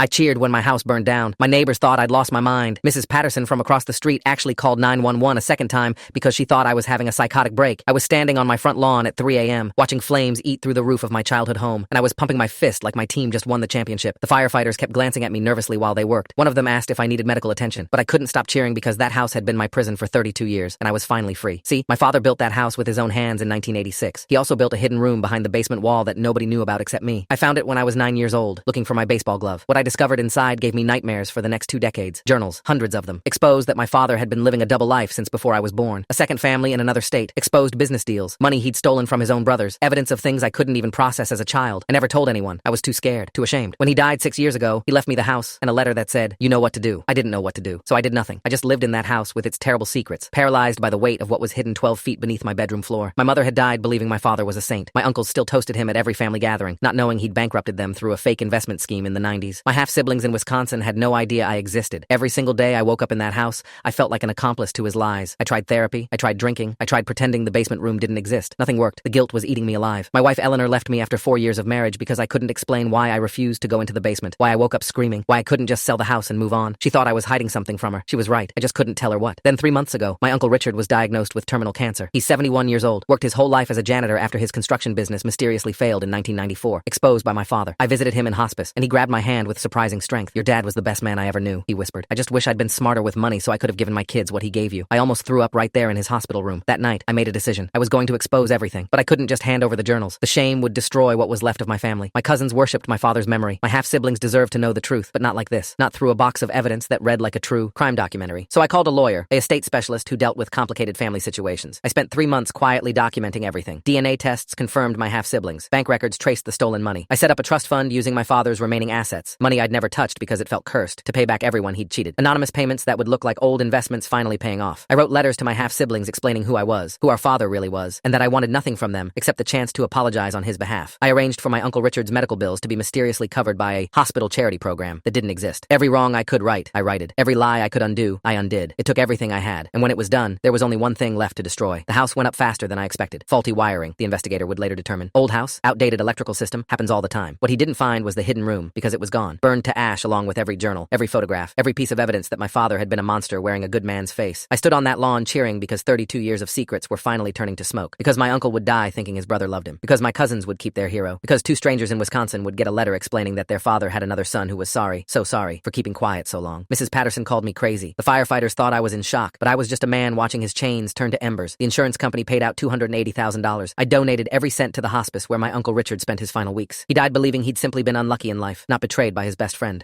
I cheered when my house burned down. My neighbors thought I'd lost my mind. Mrs. Patterson from across the street actually called 911 a second time because she thought I was having a psychotic break. I was standing on my front lawn at 3 a.m., watching flames eat through the roof of my childhood home, and I was pumping my fist like my team just won the championship. The firefighters kept glancing at me nervously while they worked. One of them asked if I needed medical attention, but I couldn't stop cheering because that house had been my prison for 32 years, and I was finally free. See, my father built that house with his own hands in 1986. He also built a hidden room behind the basement wall that nobody knew about except me. I found it when I was 9 years old, looking for my baseball glove. What I discovered inside gave me nightmares for the next 2 decades. Journals, hundreds of them, exposed that my father had been living a double life since before I was born. A second family in another state, exposed business deals, money he'd stolen from his own brothers, evidence of things I couldn't even process as a child. I never told anyone. I was too scared, too ashamed. When he died 6 years ago, he left me the house and a letter that said, "You know what to do." I didn't know what to do, so I did nothing. I just lived in that house with its terrible secrets, paralyzed by the weight of what was hidden 12 feet beneath my bedroom floor. My mother had died believing my father was a saint. My uncles still toasted him at every family gathering, not knowing he'd bankrupted them through a fake investment scheme in the 90s. My half-siblings in Wisconsin had no idea I existed. Every single day I woke up in that house, I felt like an accomplice to his lies. I tried therapy, I tried drinking, I tried pretending the basement room didn't exist. Nothing worked. The guilt was eating me alive. My wife Eleanor left me after 4 years of marriage because I couldn't explain why I refused to go into the basement, why I woke up screaming, why I couldn't just sell the house and move on. She thought I was hiding something from her. She was right. I just couldn't tell her what. Then 3 months ago, my Uncle Richard was diagnosed with terminal cancer. He's 71 years old, worked his whole life as a janitor after his construction business mysteriously failed in 1994, exposed by my father. I visited him in hospice, and he grabbed my hand with surprising strength. "Your dad was the best man I ever knew," he whispered. "I just wish I'd been smarter with money so I could have given my kids what he gave you." I almost threw up right there in his hospital room. That night, I made a decision. I was going to expose everything, but I couldn't just hand over the journals. The shame would destroy what was left of my family. My cousins worshipped my father's memory. My half-siblings deserved to know the truth, but not like this. Not through a box of evidence that read like a true crime documentary. So I called a lawyer, a estate specialist who dealt with complicated family situations. I spent 3 months quietly documenting everything. DNA tests confirmed my half-siblings. Bank records traced the stolen money. I set up a trust fund using my father's remaining assets, money I'd never touched because it felt cursed, to pay back everyone he'd cheated. Anonymous payments that would look like old investments finally paying off. I wrote letters to my half-siblings explaining who I was, who our father really was, and that I wanted nothing from them except the chance to apologize on his behalf. I arranged for my Uncle Richard's medical bills to be mysteriously covered by a hospital charity program that didn't exist. Every wrong I could right, I righted. Every lie I could undo, I undid. It took everything I had, and when it was done, there was only one thing left to destroy. The house went up faster than I expected. Faulty wiring, the investigator would later determine. Old house, outdated electrical system, happens all the time. What he didn't find was the hidden room, because it was gone. Burned to ash along with every journal, every photograph, every piece of evidence that my father had been a monster wearing a good man's face. I stood on that lawn cheering because 32 years of secrets were finally turning to smoke. Because my uncle would die thinking his brother loved him. Because my cousins would keep their hero. Because 2 strangers in Wisconsin would get a letter explaining that their father had another son who was sorry, so sorry, for keeping quiet so long. Mrs. Patterson called me crazy. The firefighters thought I was in shock, but I was just a man watching his chains turn to embers. The insurance company paid out $280,000. I donated every cent to the hospice where my Uncle Richard spent his final weeks. He died believing he'd simply been unlucky in life, not betrayed by his best friend.